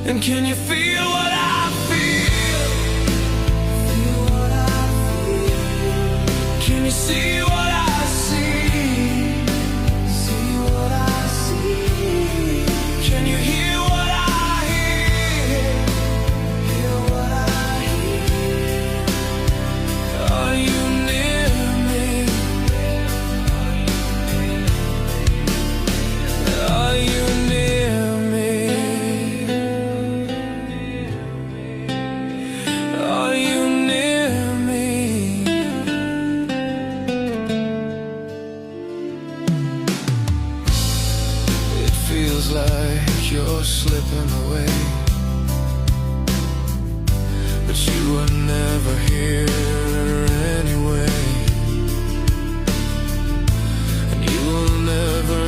And can you feel what I feel? Feel what I feel. Can you see what I see? See what I see. Can you hear what I hear? Hear what I hear. Are you near me? Are you near me? Are you near me? It feels like you're slipping away, but you were never here anyway, and you will never